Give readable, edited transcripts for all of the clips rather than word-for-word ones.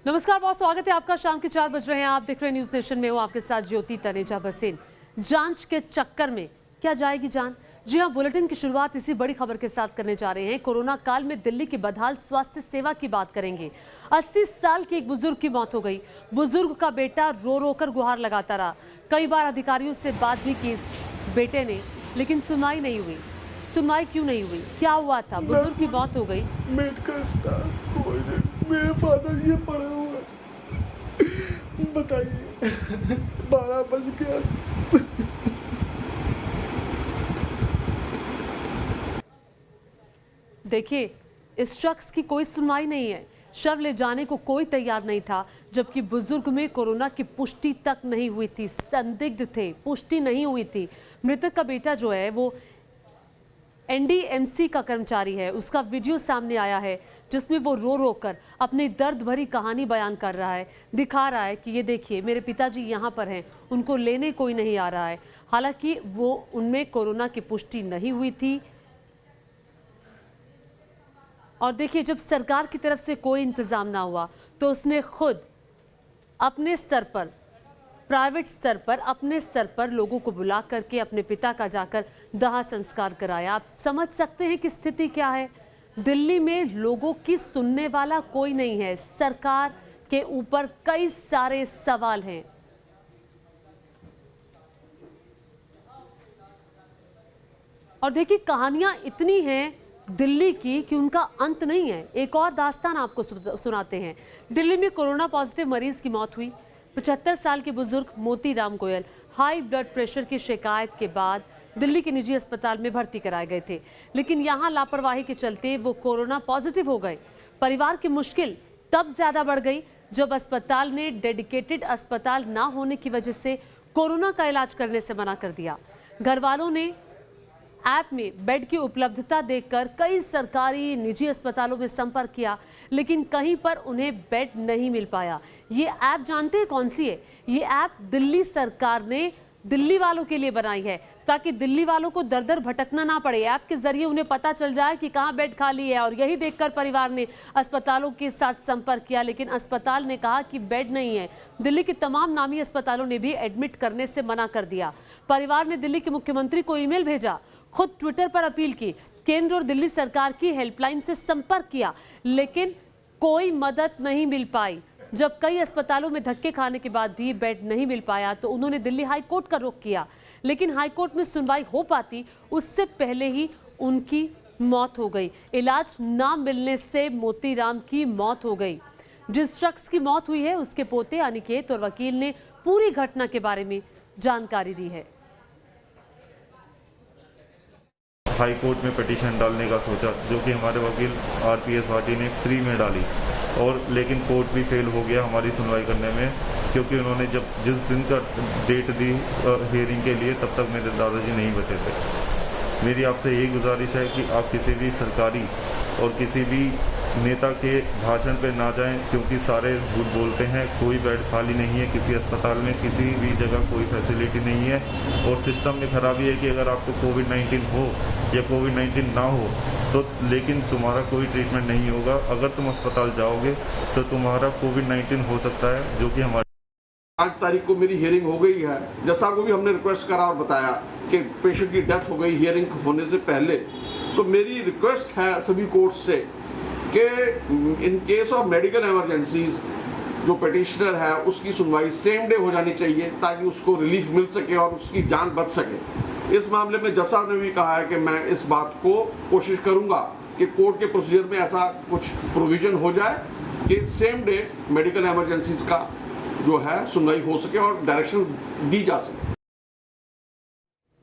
नमस्कार, बहुत स्वागत है आपका। शाम के 4 बज रहे हैं, आप देख रहे हैं न्यूज नेशन में। हूं आपके साथ ज्योति तनेजा बसेन। जांच के चक्कर में क्या जाएगी जान? जी हां, बुलेटिन की शुरुआत इसी बड़ी खबर के साथ करने जा रहे हैं। कोरोना काल में दिल्ली की बदहाल स्वास्थ्य सेवा की बात करेंगे। 80 साल के एक बुजुर्ग की मौत हो गई। बुजुर्ग का बेटा रो रो कर गुहार लगाता रहा। कई बार अधिकारियों से बात भी की इस बेटे ने, लेकिन सुनवाई नहीं हुई। सुनवाई क्यों नहीं हुई? क्या हुआ था? बुजुर्ग की मौत हो गई। मेडिकल स्टाफ कोई नहीं, मेरे फादर ये पड़ा हुआ है। बताइए 12 बज गया। देखिए, इस शख्स की कोई सुनवाई नहीं है। शव ले जाने को कोई तैयार नहीं था, जबकि बुजुर्ग में कोरोना की पुष्टि तक नहीं हुई थी। संदिग्ध थे, पुष्टि नहीं हुई थी। मृतक का बेटा जो है वो एनडीएमसी का कर्मचारी है। उसका वीडियो सामने आया है जिसमें वो रो रो कर अपनी दर्द भरी कहानी बयान कर रहा है। दिखा रहा है कि ये देखिए, मेरे पिताजी यहाँ पर हैं, उनको लेने कोई नहीं आ रहा है। हालांकि वो उनमें कोरोना की पुष्टि नहीं हुई थी। और देखिए, जब सरकार की तरफ से कोई इंतजाम ना हुआ तो उसने खुद अपने स्तर पर, प्राइवेट स्तर पर, अपने स्तर पर लोगों को बुला करके अपने पिता का जाकर दाह संस्कार कराया। आप समझ सकते हैं कि स्थिति क्या है। दिल्ली में लोगों की सुनने वाला कोई नहीं है। सरकार के ऊपर कई सारे सवाल हैं। और देखिए, कहानियां इतनी हैं दिल्ली की कि उनका अंत नहीं है। एक और दास्तान आपको सुनाते हैं। दिल्ली में कोरोना पॉजिटिव मरीज की मौत हुई। 75 साल के बुजुर्ग Motiram Goyal high blood pressure की शिकायत के बाद दिल्ली के निजी अस्पताल में भर्ती कराए गए थे, लेकिन यहां लापरवाही के चलते वो कोरोना पॉजिटिव हो गए। परिवार की मुश्किल तब ज्यादा बढ़ गई जब अस्पताल ने डेडिकेटेड अस्पताल ना होने की वजह से कोरोना का इलाज करने से मना कर दिया। घर वालों ने ऐप में बेड की उपलब्धता देखकर कई सरकारी निजी अस्पतालों में संपर्क किया, लेकिन कहीं पर उन्हें बेड नहीं मिल पाया। ये ऐप जानते हैं कौन सी है? ये ऐप दिल्ली सरकार ने दिल्ली वालों के लिए बनाई है, ताकि दिल्ली वालों को दर दर भटकना ना पड़े। ऐप के जरिए उन्हें पता चल जाए कि कहाँ बेड खाली है। और यही देखकर परिवार ने अस्पतालों के साथ संपर्क किया, लेकिन अस्पताल ने कहा कि बेड नहीं है। दिल्ली के तमाम नामी अस्पतालों ने भी एडमिट करने से मना कर दिया। परिवार ने दिल्ली के मुख्यमंत्री को ईमेल भेजा, खुद ट्विटर पर अपील की, केंद्र और दिल्ली सरकार की हेल्पलाइन से संपर्क किया, लेकिन कोई मदद नहीं मिल पाई। जब कई अस्पतालों में धक्के खाने के बाद भी बेड नहीं मिल पाया तो उन्होंने दिल्ली हाई कोर्ट का रुख किया, लेकिन हाई कोर्ट में सुनवाई हो पाती उससे पहले ही उनकी मौत हो गई। इलाज ना मिलने से मोतीराम की मौत हो गई। जिस शख्स की मौत हुई है उसके पोते अनिकेत और वकील ने पूरी घटना के बारे में जानकारी दी है। हाई कोर्ट में पिटीशन डालने का सोचा, जो कि हमारे वकील आरपीएस भाटी ने फ्री में डाली, और लेकिन कोर्ट भी फेल हो गया हमारी सुनवाई करने में, क्योंकि उन्होंने जिस दिन का डेट दी हियरिंग के लिए, तब तक मेरे दादाजी नहीं बचे थे। मेरी आपसे यही गुजारिश है कि आप किसी भी सरकारी और किसी भी नेता के भाषण पे ना जाएं, क्योंकि सारे झूठ बोलते हैं। कोई बेड खाली नहीं है किसी अस्पताल में, किसी भी जगह कोई फैसिलिटी नहीं है। और सिस्टम में खराबी है कि अगर आपको कोविड-19 हो या कोविड-19 ना हो तो, लेकिन तुम्हारा कोई ट्रीटमेंट नहीं होगा। अगर तुम अस्पताल जाओगे तो तुम्हारा कोविड-19 हो सकता है, जो कि हमारे 5 तारीख को मेरी हियरिंग हो गई है। जैसा को भी हमने रिक्वेस्ट करा और बताया कि पेशेंट की डेथ हो गई हियरिंग होने से पहले। सो मेरी रिक्वेस्ट है सभी कोर्ट से कि in case of medical emergencies जो पिटिशनर है उसकी सुनवाई सेम डे हो जानी चाहिए, ताकि उसको रिलीफ मिल सके और उसकी जान बच सके। इस मामले में जज साहब ने भी कहा है कि मैं इस बात को कोशिश करूंगा कि कोर्ट के प्रोसीजर में ऐसा कुछ प्रोविजन हो जाए कि सेम डे मेडिकल इमरजेंसीज का जो है सुनवाई हो सके और डायरेक्शंस दी जा सके।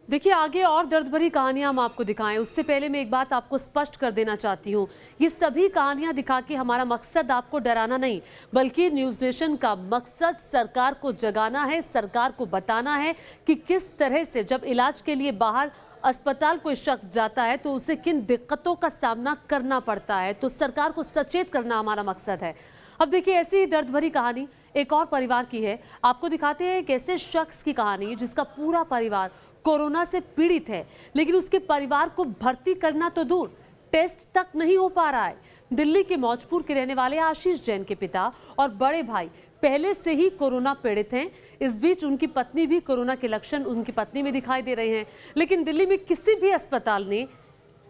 देखिए, आगे और दर्द भरी कहानियां हम आपको दिखाएं, उससे पहले मैं एक बात आपको स्पष्ट कर देना चाहती हूं। ये सभी कहानियां दिखा के हमारा मकसद आपको डराना नहीं, बल्कि न्यूज नेशन का मकसद सरकार को जगाना है, सरकार को बताना है कि किस तरह से जब इलाज के लिए बाहर अस्पताल कोई शख्स जाता है तो उसे किन दिक्कतों का सामना करना पड़ता है। तो सरकार को सचेत करना हमारा मकसद है। अब देखिए, ऐसी ही दर्द भरी कहानी एक और परिवार की है। आपको दिखाते हैं एक ऐसे शख्स की कहानी जिसका पूरा परिवार कोरोना से पीड़ित है, लेकिन उसके परिवार को भर्ती करना तो दूर, टेस्ट तक नहीं हो पा रहा है। दिल्ली के मौजपुर के रहने वाले आशीष जैन के पिता और बड़े भाई पहले से ही कोरोना पीड़ित हैं। इस बीच उनकी पत्नी भी कोरोना के लक्षण उनकी पत्नी में दिखाई दे रहे हैं, लेकिन दिल्ली में किसी भी अस्पताल में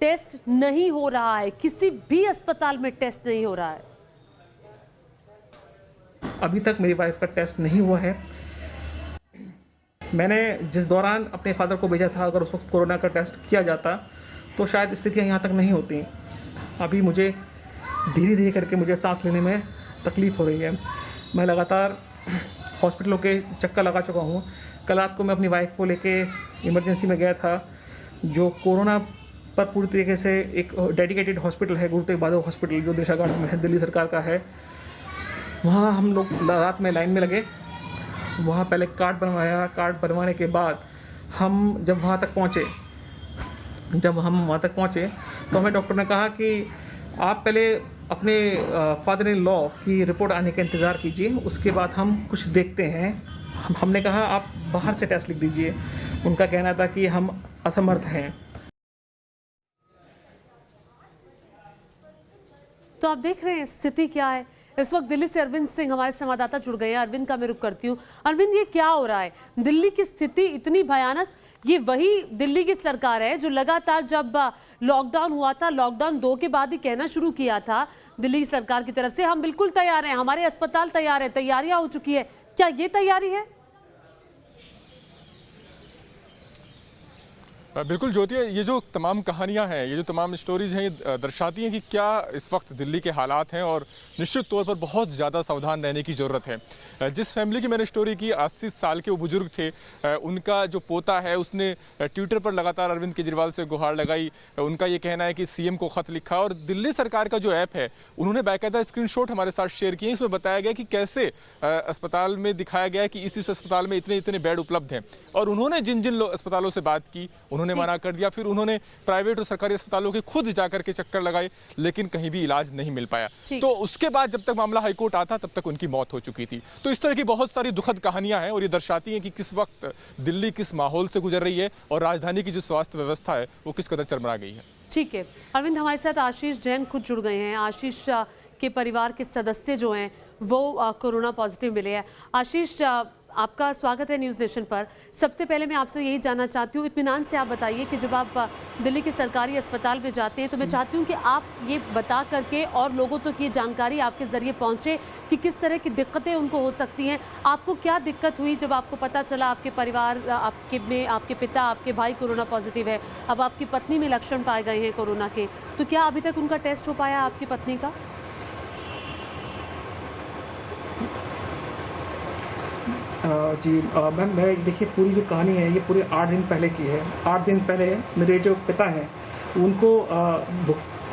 टेस्ट नहीं हो रहा है, किसी भी अस्पताल में टेस्ट नहीं हो रहा है। अभी तक मेरी वाइफ का टेस्ट नहीं हुआ है। मैंने जिस दौरान अपने फादर को भेजा था, अगर उस वक्त कोरोना का टेस्ट किया जाता तो शायद स्थितियाँ यहाँ तक नहीं होती। अभी मुझे धीरे धीरे करके मुझे सांस लेने में तकलीफ़ हो रही है। मैं लगातार हॉस्पिटलों के चक्कर लगा चुका हूँ। कल रात को मैं अपनी वाइफ को लेके इमरजेंसी में गया था, जो कोरोना पर पूरी तरीके से एक डेडिकेटेड हॉस्पिटल है, गुरु तेग बहादुर हॉस्पिटल, जो दिशा घाट में है, दिल्ली सरकार का है। वहाँ हम लोग रात में लाइन में लगे, वहाँ पहले कार्ड बनवाया। कार्ड बनवाने के बाद हम जब वहाँ तक पहुँचे तो हमें डॉक्टर ने कहा कि आप पहले अपने फादर इन लॉ की रिपोर्ट आने का इंतज़ार कीजिए, उसके बाद हम कुछ देखते हैं। हमने कहा आप बाहर से टेस्ट लिख दीजिए। उनका कहना था कि हम असमर्थ हैं। तो आप देख रहे हैं स्थिति क्या है। इस वक्त दिल्ली से अरविंद सिंह हमारे संवाददाता जुड़ गए हैं। अरविंद का मैं रुख करती हूँ। अरविंद, ये क्या हो रहा है? दिल्ली की स्थिति इतनी भयानक, ये वही दिल्ली की सरकार है जो लगातार जब लॉकडाउन हुआ था, लॉकडाउन 2 के बाद ही कहना शुरू किया था दिल्ली सरकार की तरफ से, हम बिल्कुल तैयार हैं, हमारे अस्पताल तैयार है, तैयारियां हो चुकी है। क्या ये तैयारी है? बिल्कुल ज्योति, ये जो तमाम कहानियां हैं, ये जो तमाम स्टोरीज हैं, ये दर्शाती हैं कि क्या इस वक्त दिल्ली के हालात हैं और निश्चित तौर पर बहुत ज़्यादा सावधान रहने की ज़रूरत है। जिस फैमिली की मैंने स्टोरी की, 80 साल के वो बुजुर्ग थे, उनका जो पोता है उसने ट्विटर पर लगातार अरविंद केजरीवाल से गुहार लगाई। उनका ये कहना है कि सीएम को ख़त लिखा और दिल्ली सरकार का जो ऐप है उन्होंने बाकायदा स्क्रीनशॉट हमारे साथ शेयर किए। इसमें बताया गया कि कैसे अस्पताल में दिखाया गया कि इस अस्पताल में इतने बेड उपलब्ध हैं और उन्होंने जिन जिन अस्पतालों से बात की उन्होंने मना कर दिया। फिर उन्होंने प्राइवेट और सरकारी अस्पतालों के खुद जाकर के चक्कर लगाए, लेकिन कहीं भी इलाज नहीं मिल पाया। तो उसके बाद जब तक मामला हाईकोर्ट आता तब तक उनकी मौत हो चुकी थी। तो इस तरह की बहुत सारी दुखद कहानियां हैं और ये दर्शाती हैं कि किस वक्त दिल्ली किस माहौल से गुजर रही है और राजधानी की जो स्वास्थ्य व्यवस्था है वो किस कदर चरमरा गई है। ठीक है अरविंद, हमारे साथ आशीष जैन खुद जुड़ गए हैं। आशीष के परिवार के सदस्य जो हैं वो कोरोना पॉजिटिव मिले हैं। आशीष, आपका स्वागत है न्यूज़ नेशन पर। सबसे पहले मैं आपसे यही जानना चाहती हूँ, इत्मीनान से आप बताइए कि जब आप दिल्ली के सरकारी अस्पताल में जाते हैं तो मैं चाहती हूँ कि आप ये बता करके और लोगों तक ये जानकारी आपके ज़रिए पहुँचे कि किस तरह की दिक्कतें उनको हो सकती हैं। आपको क्या दिक्कत हुई जब आपको पता चला आपके परिवार आपके पिता, आपके भाई कोरोना पॉजिटिव है, अब आपकी पत्नी में लक्षण पाए गए हैं कोरोना के, तो क्या अभी तक उनका टेस्ट हो पाया आपकी पत्नी का? जी मैम, मैं देखिए पूरी जो कहानी है ये पूरे 8 दिन पहले की है। 8 दिन पहले मेरे जो पिता हैं उनको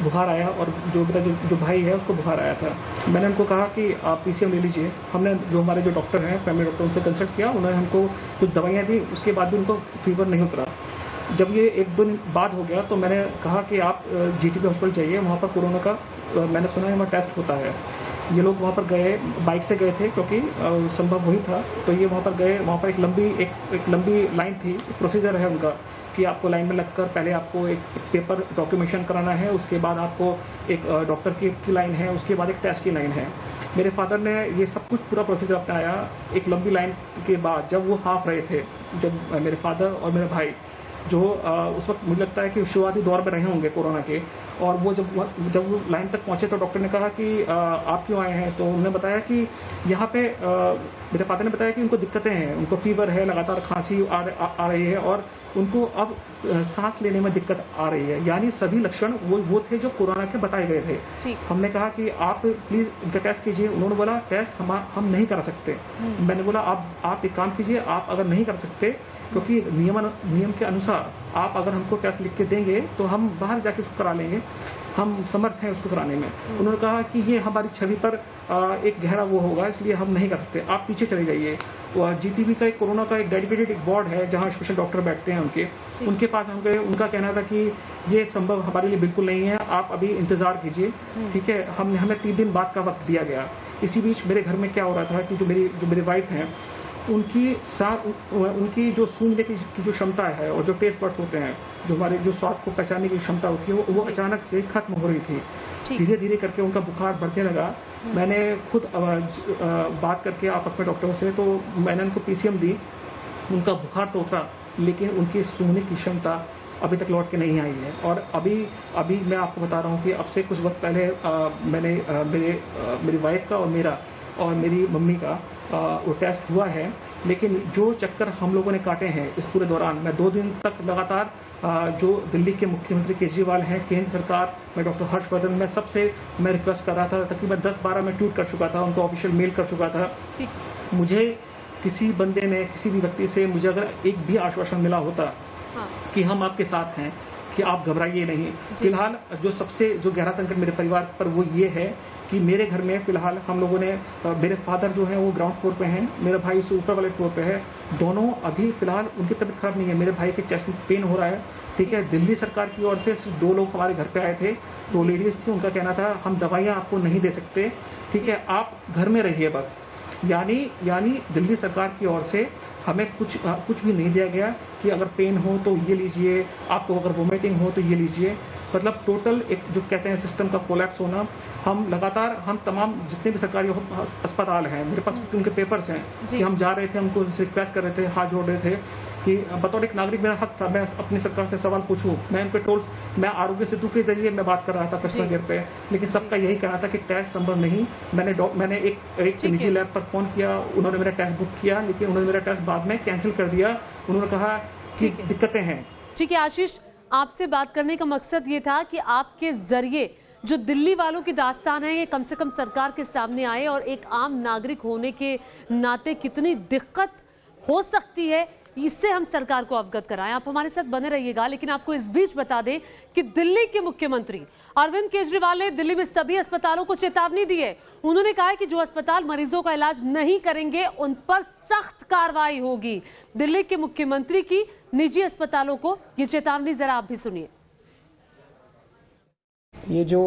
बुखार आया और जो मेरा जो भाई है उसको बुखार आया था। मैंने उनको कहा कि आप पीसीएम ले लीजिए। हमने जो हमारे जो डॉक्टर हैं, फैमिली डॉक्टर, उनसे कंसल्ट किया। उन्होंने हमको कुछ दवाइयाँ दी, उसके बाद भी उनको फीवर नहीं उतरा। जब ये 1 दिन बाद हो गया तो मैंने कहा कि आप जीटीबी हॉस्पिटल जाइए, वहाँ पर कोरोना का मैंने सुना है वहाँ टेस्ट होता है। ये लोग वहाँ पर गए, बाइक से गए थे क्योंकि संभव वही था। तो ये वहाँ पर गए, वहाँ पर एक लंबी लाइन थी। प्रोसीजर है उनका कि आपको लाइन में लगकर पहले आपको एक पेपर डॉक्यूमेंटेशन कराना है, उसके बाद आपको एक डॉक्टर की लाइन है, उसके बाद एक टेस्ट की लाइन है। मेरे फादर ने ये सब कुछ पूरा प्रोसीजर अपनाया। एक लंबी लाइन के बाद जब वो हाफ रहे थे, जब मेरे फादर और मेरे भाई जो उस वक्त मुझे लगता है कि शुरुआती दौर में रहे होंगे कोरोना के, और वो जब वो लाइन तक पहुंचे तो डॉक्टर ने कहा कि आप क्यों आए हैं? तो उन्होंने बताया कि यहाँ पे मेरे फादर ने बताया कि उनको दिक्कतें हैं, उनको फीवर है, लगातार खांसी आ रही है और उनको अब सांस लेने में दिक्कत आ रही है। यानी सभी लक्षण वो थे जो कोरोना के बताए गए थे। हमने कहा कि आप प्लीज इनका टेस्ट कीजिए। उन्होंने बोला टेस्ट हम नहीं करा सकते। मैंने बोला आप एक काम कीजिए, आप अगर नहीं कर सकते क्योंकि नियम के अनुसार आप अगर हमको टेस्ट लिख के देंगे तो हम बाहर जाके उसको करा लेंगे, हम समर्थ हैं उसको कराने में। उन्होंने कहा कि ये हमारी छवि पर एक गहरा वो होगा, इसलिए हम नहीं कर सकते, आप पीछे चले जाइए। जीटीबी का एक कोरोना का एक डेडिकेटेड एक वार्ड है जहाँ स्पेशल डॉक्टर बैठते हैं उनके पास हम गए। उनका कहना था कि ये संभव हमारे लिए बिल्कुल नहीं है, आप अभी इंतजार कीजिए, ठीक है। हमें 3 दिन बाद का वक्त दिया गया। इसी बीच मेरे घर में क्या हो रहा था कि जो मेरी वाइफ हैं उनकी जो सूंघने की जो क्षमता है और जो टेस्ट बड्स होते हैं, जो हमारे जो स्वाद को पहचानने की क्षमता होती है, वो अचानक से खत्म हो रही थी। धीरे धीरे करके उनका बुखार बढ़ने लगा। मैंने खुद बात करके आपस में डॉक्टरों से, तो मैंने उनको पीसीएम दी, उनका बुखार तो उतरा, लेकिन उनकी सूंघने की क्षमता अभी तक लौट के नहीं आई है। और अभी मैं आपको बता रहा हूँ कि अब से कुछ वक्त पहले मैंने मेरी वाइफ का और मेरी मम्मी का वो टेस्ट हुआ है, लेकिन जो चक्कर हम लोगों ने काटे हैं इस पूरे दौरान, मैं 2 दिन तक लगातार जो दिल्ली के मुख्यमंत्री केजरीवाल हैं, केंद्र सरकार में डॉक्टर हर्षवर्धन, मैं सबसे रिक्वेस्ट कर रहा था। तकरीबन 10-12 में ट्वीट कर चुका था, उनको ऑफिशियल मेल कर चुका था। मुझे किसी बंदे ने, किसी भी व्यक्ति से मुझे अगर एक भी आश्वासन मिला होता कि हम आपके साथ हैं, कि आप घबराइए नहीं। फिलहाल जो सबसे गहरा संकट मेरे परिवार पर वो ये है कि मेरे घर में फिलहाल हम लोगों ने, मेरे फादर जो हैं वो ग्राउंड फ्लोर पे हैं, मेरा भाई उससे ऊपर वाले फ्लोर पे है। दोनों अभी फिलहाल उनकी तबीयत खराब नहीं है। मेरे भाई के चेस्ट में पेन हो रहा है, ठीक है। दिल्ली सरकार की ओर से 2 लोग हमारे घर पे आए थे, 2 लेडीज थी, उनका कहना था हम दवाइयाँ आपको नहीं दे सकते, ठीक है, आप घर में रहिए बस। यानी दिल्ली सरकार की ओर से हमें कुछ भी नहीं दिया गया कि अगर पेन हो तो ये लीजिए, आपको अगर वोमिटिंग हो तो ये लीजिए। मतलब टोटल एक जो कहते हैं सिस्टम का कोलैप्स होना। हम तमाम जितने भी सरकारी अस्पताल हैं, मेरे पास उनके पेपर्स हैं कि हम जा रहे थे, हमको रिक्वेस्ट कर रहे थे, हाथ जोड़ रहे थे कि बतौर एक नागरिक मेरा हक था मैं अपनी सरकार से सवाल पूछूं। मैं उनको मैं आरोग्य सेतु के जरिए मैं बात कर रहा था कस्टमर केयर पे, लेकिन सबका यही कहना था कि टेस्ट संभव नहीं। मैंने एक निजी लैब पर फोन किया, उन्होंने मेरा टेस्ट बुक किया, लेकिन उन्होंने मेरा टेस्ट बाद में कैंसिल कर दिया। उन्होंने कहा कि दिक्कतें हैं। ठीक है आशीष, आपसे बात करने का मकसद ये था कि आपके जरिए जो दिल्ली वालों की दास्तान है ये कम से कम सरकार के सामने आए और एक आम नागरिक होने के नाते कितनी दिक्कत हो सकती है इससे हम सरकार को अवगत कराएं। आप हमारे साथ बने रहिएगा, लेकिन आपको इस बीच बता दें कि दिल्ली के मुख्यमंत्री अरविंद केजरीवाल ने दिल्ली में सभी अस्पतालों को चेतावनी दी है। उन्होंने कहा है कि जो अस्पताल मरीजों का इलाज नहीं करेंगे उन पर सख्त कार्रवाई होगी। दिल्ली के मुख्यमंत्री की निजी अस्पतालों को ये चेतावनी, जरा आप भी सुनिए। ये जो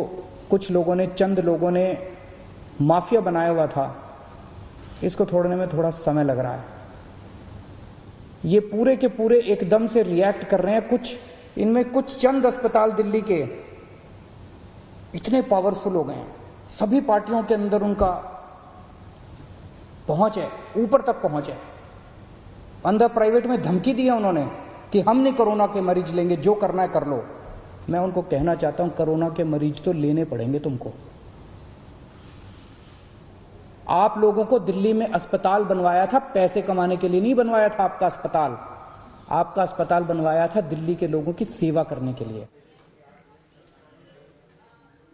कुछ लोगों ने, चंद लोगों ने माफिया बनाया हुआ था, इसको तोड़ने में थोड़ा समय लग रहा है। ये पूरे के पूरे एकदम से रिएक्ट कर रहे हैं। इनमें कुछ चंद अस्पताल दिल्ली के इतने पावरफुल हो गए हैं, सभी पार्टियों के अंदर उनका पहुंच है, ऊपर तक पहुंच है। अंदर प्राइवेट में धमकी दी है उन्होंने कि हम नहीं कोरोना के मरीज लेंगे, जो करना है कर लो। मैं उनको कहना चाहता हूं, कोरोना के मरीज तो लेने पड़ेंगे तुमको। आप लोगों को दिल्ली में अस्पताल बनवाया था पैसे कमाने के लिए नहीं बनवाया था। आपका अस्पताल बनवाया था दिल्ली के लोगों की सेवा करने के लिए।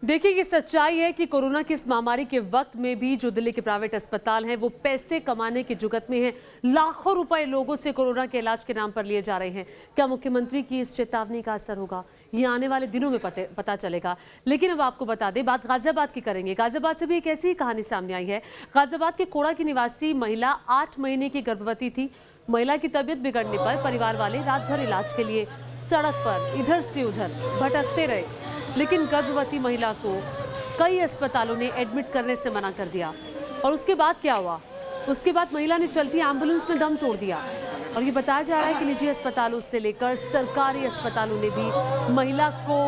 देखिए ये सच्चाई है कि कोरोना की इस महामारी के वक्त में भी जो दिल्ली के प्राइवेट अस्पताल हैं वो पैसे कमाने की जुगत में हैं। लाखों रुपए लोगों से कोरोना के इलाज के नाम पर लिए जा रहे हैं। क्या मुख्यमंत्री की इस चेतावनी का असर होगा, ये आने वाले दिनों में पता चलेगा। लेकिन अब आपको बता दें, बात गाजियाबाद की करेंगे। गाजियाबाद से भी एक ऐसी कहानी सामने आई है। गाजियाबाद के कोड़ा की निवासी महिला 8 महीने की गर्भवती थी। महिला की तबीयत बिगड़ने पर परिवार वाले रात भर इलाज के लिए सड़क पर इधर से उधर भटकते रहे, लेकिन गर्भवती महिला को कई अस्पतालों ने एडमिट करने से मना कर दिया। और उसके बाद क्या हुआ? उसके बाद महिला ने चलती एम्बुलेंस में दम तोड़ दिया। और ये बताया जा रहा है कि निजी अस्पतालों से लेकर सरकारी अस्पतालों ने भी महिला को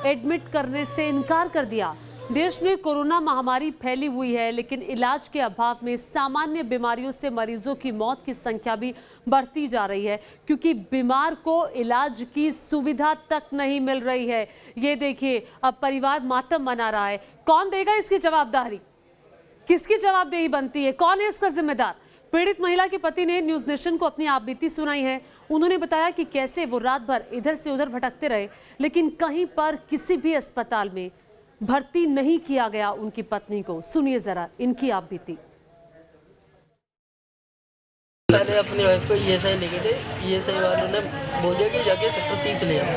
एडमिट करने से इनकार कर दिया। देश में कोरोना महामारी फैली हुई है, लेकिन इलाज के अभाव में सामान्य बीमारियों से मरीजों की मौत की संख्या भी बढ़ती जा रही है, क्योंकि बीमार को इलाज की सुविधा तक नहीं मिल रही है। ये देखिए, अब परिवार मातम मना रहा है। कौन देगा इसकी जवाबदारी? किसकी जवाबदेही बनती है? कौन है इसका जिम्मेदार? पीड़ित महिला के पति ने न्यूज नेशन को अपनी आपबीती सुनाई है। उन्होंने बताया कि कैसे वो रात भर इधर से उधर भटकते रहे, लेकिन कहीं पर किसी भी अस्पताल में भर्ती नहीं किया गया उनकी पत्नी को। सुनिए जरा इनकी आपबीती। पहले अपनी वाइफ को ईएसआई लेके थे, ईएसआई वालों ने बोल दिया कि जाके सेक्टर 30 ले आओ।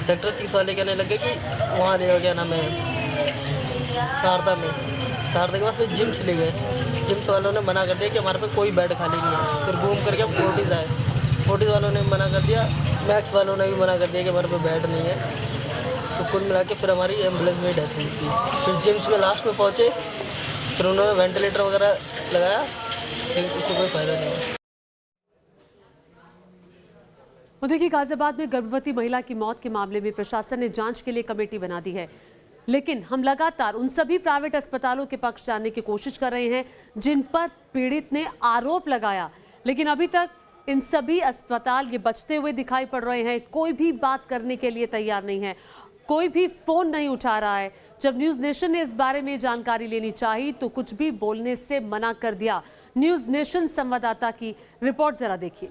सेक्टर 30 वाले कहने लगे कि वहाँ ले आओ, क्या नाम है, शारदा में। शारदा के बाद फिर जिम्स ले गए। जिम्स वालों ने मना कर दिया कि हमारे पे कोई बेड खाली नहीं है। फिर घूम करके हम फोर्टिस आए, फोर्टिस वालों ने मना कर दिया, मैक्स वालों ने भी मना कर दिया कि हमारे पे बेड नहीं है। तो कुल मिला के फिर हमारी एम्बुलेंस में डेथ हुई थी। फिर जिम्स में लास्ट में पहुँचे, फिर उन्होंने वेंटिलेटर वगैरह लगाया, लेकिन उससे कोई फ़ायदा नहीं है। और देखिए, गाजियाबाद में गर्भवती महिला की मौत के मामले में प्रशासन ने जांच के लिए कमेटी बना दी है, लेकिन हम लगातार उन सभी प्राइवेट अस्पतालों के पक्ष जानने की कोशिश कर रहे हैं जिन पर पीड़ित ने आरोप लगाया, लेकिन अभी तक इन सभी अस्पताल ये बचते हुए दिखाई पड़ रहे हैं। कोई भी बात करने के लिए तैयार नहीं है, कोई भी फोन नहीं उठा रहा है। जब न्यूज़ नेशन ने इस बारे में जानकारी लेनी चाहिए तो कुछ भी बोलने से मना कर दिया। न्यूज़ नेशन संवाददाता की रिपोर्ट जरा देखिए।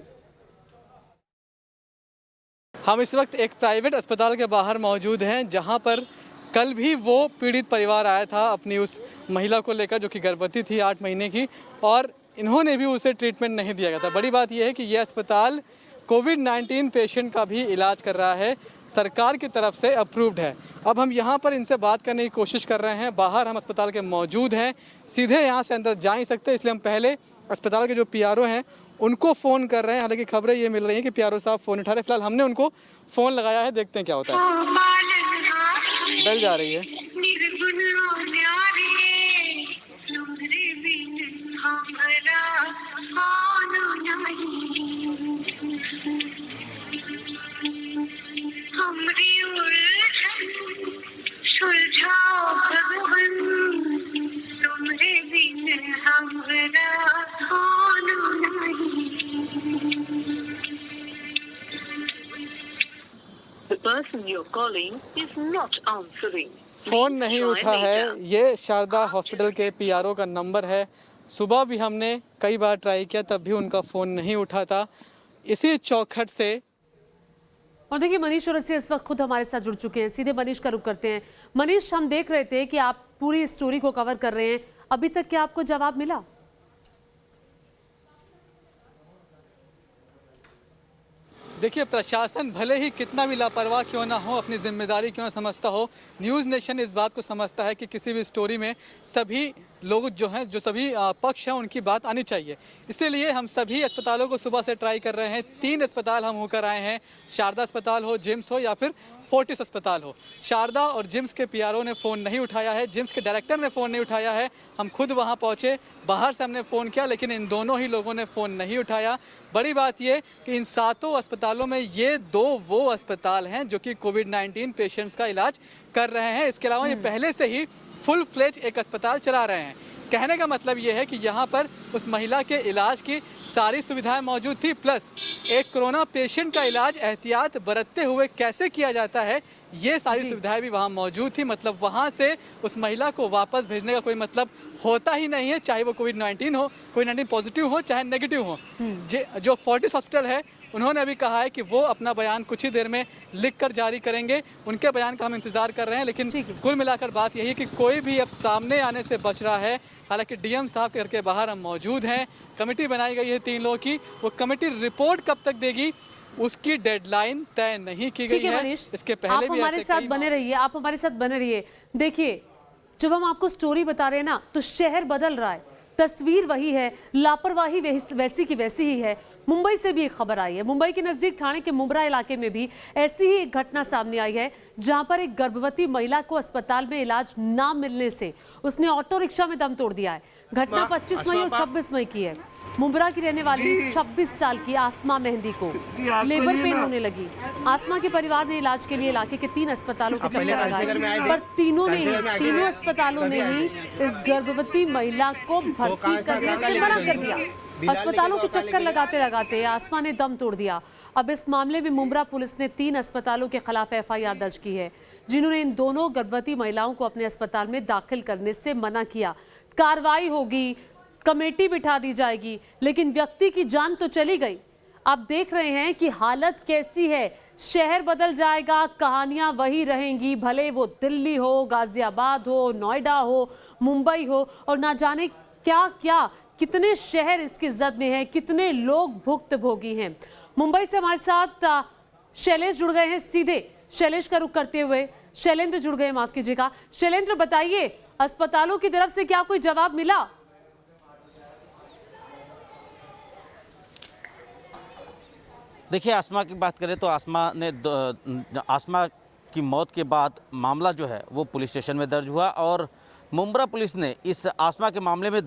हम इस वक्त एक प्राइवेट अस्पताल के बाहर मौजूद हैं, जहां पर कल भी वो पीड़ित परिवार आया था अपनी उस महिला को लेकर जो कि गर्भवती थी 8 महीने की, और इन्होंने भी उसे ट्रीटमेंट नहीं दिया गया था। बड़ी बात यह है कि यह अस्पताल कोविड-19 पेशेंट का भी इलाज कर रहा है, सरकार की तरफ से अप्रूव्ड है। अब हम यहाँ पर इनसे बात करने की कोशिश कर रहे हैं। बाहर हम अस्पताल के मौजूद हैं, सीधे यहाँ से अंदर जा नहीं सकते, इसलिए हम पहले अस्पताल के जो पीआरओ हैं उनको फ़ोन कर रहे हैं। हालांकि खबरें ये मिल रही हैं कि पीआरओ साहब फ़ोन उठा रहे हैं। फिलहाल हमने उनको फ़ोन लगाया है, देखते हैं क्या होता है। बेल जा रही है। फ़ोन नहीं उठा है। ये शारदा हॉस्पिटल के पीआरओ का नंबर है। सुबह भी हमने कई बार ट्राई किया, तब भी उनका फ़ोन नहीं उठा था। इसी चौखट से और देखिए, मनीष चौरसिया इस वक्त खुद हमारे साथ जुड़ चुके हैं। सीधे मनीष का रुख करते हैं। मनीष, हम देख रहे थे कि आप पूरी स्टोरी को कवर कर रहे हैं, अभी तक क्या आपको जवाब मिला? देखिए, प्रशासन भले ही कितना भी लापरवाह क्यों ना हो, अपनी जिम्मेदारी क्यों ना समझता हो, न्यूज़ नेशन इस बात को समझता है कि किसी भी स्टोरी में सभी लोग जो हैं, जो सभी पक्ष हैं, उनकी बात आनी चाहिए। इसीलिए हम सभी अस्पतालों को सुबह से ट्राई कर रहे हैं। 3 अस्पताल हम होकर आए हैं, शारदा अस्पताल हो, जिम्स हो या फिर फोर्टिस अस्पताल हो। शारदा और जिम्स के पीआरओ ने फ़ोन नहीं उठाया है, जिम्स के डायरेक्टर ने फ़ोन नहीं उठाया है। हम खुद वहां पहुंचे, बाहर से हमने फ़ोन किया, लेकिन इन दोनों ही लोगों ने फ़ोन नहीं उठाया। बड़ी बात ये कि इन 7 अस्पतालों में ये 2 वो अस्पताल हैं जो कि कोविड-19 पेशेंट्स का इलाज कर रहे हैं। इसके अलावा ये पहले से ही फुल फ्लेज एक अस्पताल चला रहे हैं। कहने का मतलब ये है कि यहाँ पर उस महिला के इलाज की सारी सुविधाएं मौजूद थी, प्लस एक कोरोना पेशेंट का इलाज एहतियात बरतते हुए कैसे किया जाता है, ये सारी सुविधाएं भी वहाँ मौजूद थी। मतलब वहाँ से उस महिला को वापस भेजने का कोई मतलब होता ही नहीं है, चाहे वो कोविड-19 हो, कोविड-19 पॉजिटिव हो, चाहे नेगेटिव हो। जो फोर्टिस हॉस्पिटल है, उन्होंने अभी कहा है कि वो अपना बयान कुछ ही देर में लिख कर जारी करेंगे। उनके बयान का हम इंतजार कर रहे हैं, लेकिन कुल मिलाकर बात यही है कि कोई भी अब सामने आने से बच रहा है। हालांकि डीएम साहब के घर के बाहर हम मौजूद हैं। कमेटी बनाई गई है 3 लोगों की, वो कमेटी रिपोर्ट कब तक देगी उसकी डेडलाइन तय नहीं की गई है। इसके पहले आप हमारे साथ बने रहिए, आप हमारे साथ बने रहिए। देखिए, जब हम आपको स्टोरी बता रहे हैं ना, तो शहर बदल रहा है, तस्वीर वही है, लापरवाही वैसी की वैसी ही है। मुंबई से भी एक खबर आई है। मुंबई के नजदीक ठाणे के मुब्रा इलाके में भी ऐसी ही एक घटना सामने आई है, जहां पर एक गर्भवती महिला को अस्पताल में इलाज ना मिलने से उसने ऑटो रिक्शा में दम तोड़ दिया है। घटना 25 मई और 26 मई की है। मुंब्रा की रहने वाली 26 साल की आसमा मेहंदी को लेबर पेन होने लगी। आसमा के परिवार ने इलाज के लिए इलाके के 3 अस्पतालों के चक्कर लगाए, पर तीनों अस्पतालों ने ही इस गर्भवती महिला को भर्ती करने से मना कर दिया। अस्पतालों के चक्कर लगाते लगाते आसमा ने दम तोड़ दिया। अब इस मामले में मुंब्रा पुलिस ने 3 अस्पतालों के खिलाफ एफआईआर दर्ज की है, जिन्होंने इन दोनों गर्भवती महिलाओं को अपने अस्पताल में दाखिल करने से मना किया। कार्रवाई होगी, कमेटी बिठा दी जाएगी, लेकिन व्यक्ति की जान तो चली गई। आप देख रहे हैं कि हालत कैसी है। शहर बदल जाएगा, कहानियां वही रहेंगी, भले वो दिल्ली हो, गाजियाबाद हो, नोएडा हो, मुंबई हो, और ना जाने क्या क्या कितने शहर इसकी जद में हैं, कितने लोग भुक्तभोगी हैं। मुंबई से हमारे साथ शैलेश जुड़ गए हैं। सीधे शैलेश का रुख करते हुए शैलेंद्र जुड़ गए, माफ कीजिएगा। शैलेंद्र, बताइए, अस्पतालों की तरफ से क्या कोई जवाब मिला? देखिए, आसमा की बात करें तो आसमा की मौत के बाद मामला जो है वो पुलिस स्टेशन में दर्ज हुआ और मुंब्रा पुलिस ने इस आसमा के मामले में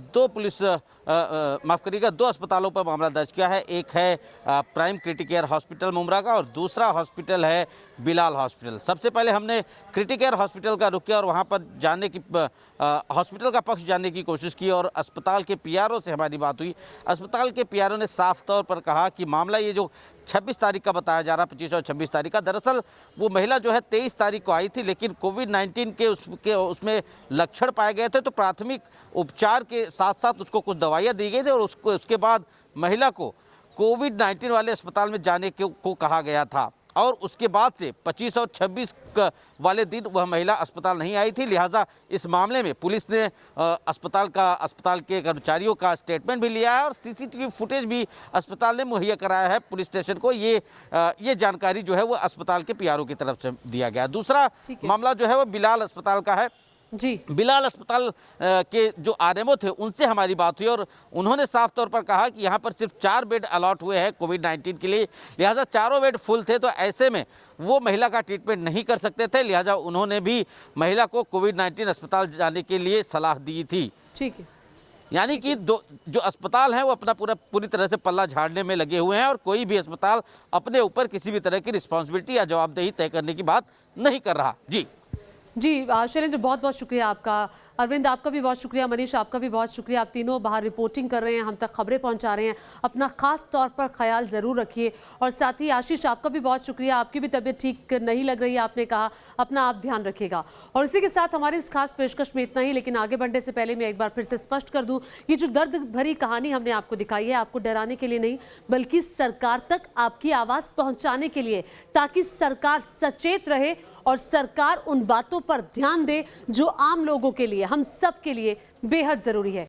माफ़ करिएगा 2 अस्पतालों पर मामला दर्ज किया है। एक है prime critic care hospital Mumbra का और दूसरा हॉस्पिटल है बिलाल हॉस्पिटल। सबसे पहले हमने क्रिटिक केयर हॉस्पिटल का रुख किया और वहाँ पर जानने की हॉस्पिटल का पक्ष जानने की कोशिश की और अस्पताल के पीआरओ से हमारी बात हुई। अस्पताल के पीआरओ ने साफ तौर पर कहा कि मामला ये जो 26 तारीख का बताया जा रहा, 25 और 26 तारीख का, दरअसल वो महिला जो है 23 तारीख को आई थी, लेकिन कोविड-19 के उसमें लक्षण पाए गए थे, तो प्राथमिक उपचार के साथ साथ उसको कुछ दवाइयाँ दी गई थी और उसके बाद महिला को कोविड-19 वाले अस्पताल में जाने को कहा गया था और उसके बाद से 25 और 26 वाले दिन वह महिला अस्पताल नहीं आई थी। लिहाजा इस मामले में पुलिस ने अस्पताल के कर्मचारियों का स्टेटमेंट भी लिया है और सीसीटीवी फुटेज भी अस्पताल ने मुहैया कराया है पुलिस स्टेशन को। ये जानकारी जो है वो अस्पताल के पीआरओ की तरफ से दिया गया। दूसरा मामला जो है वो बिलाल अस्पताल का है। जी, बिलाल अस्पताल के जो आरएमओ थे उनसे हमारी बात हुई और उन्होंने साफ तौर पर कहा कि यहाँ पर सिर्फ 4 बेड अलॉट हुए हैं कोविड-19 के लिए, लिहाजा चारों बेड फुल थे, तो ऐसे में वो महिला का ट्रीटमेंट नहीं कर सकते थे। लिहाजा उन्होंने भी महिला को कोविड-19 अस्पताल जाने के लिए सलाह दी थी। ठीक है, यानी कि जो अस्पताल हैं वो अपना पूरी तरह से पल्ला झाड़ने में लगे हुए हैं और कोई भी अस्पताल अपने ऊपर किसी भी तरह की रिस्पॉन्सिबिलिटी या जवाबदेही तय करने की बात नहीं कर रहा। जी शैलेंद्र, बहुत बहुत शुक्रिया आपका। अरविंद, आपका भी बहुत शुक्रिया। मनीष, आपका भी बहुत शुक्रिया। आप तीनों बाहर रिपोर्टिंग कर रहे हैं, हम तक खबरें पहुंचा रहे हैं। अपना खास तौर पर ख्याल ज़रूर रखिए। और साथ ही आशीष, आपका भी बहुत शुक्रिया। आपकी भी तबीयत ठीक नहीं लग रही है, आपने कहा, अपना आप ध्यान रखिएगा। और इसी के साथ हमारी इस खास पेशकश में इतना ही, लेकिन आगे बढ़ने से पहले मैं एक बार फिर से स्पष्ट कर दूं, ये जो दर्द भरी कहानी हमने आपको दिखाई है, आपको डराने के लिए नहीं, बल्कि सरकार तक आपकी आवाज़ पहुँचाने के लिए, ताकि सरकार सचेत रहे और सरकार उन बातों पर ध्यान दे जो आम लोगों के लिए, हम सब के लिए बेहद जरूरी है।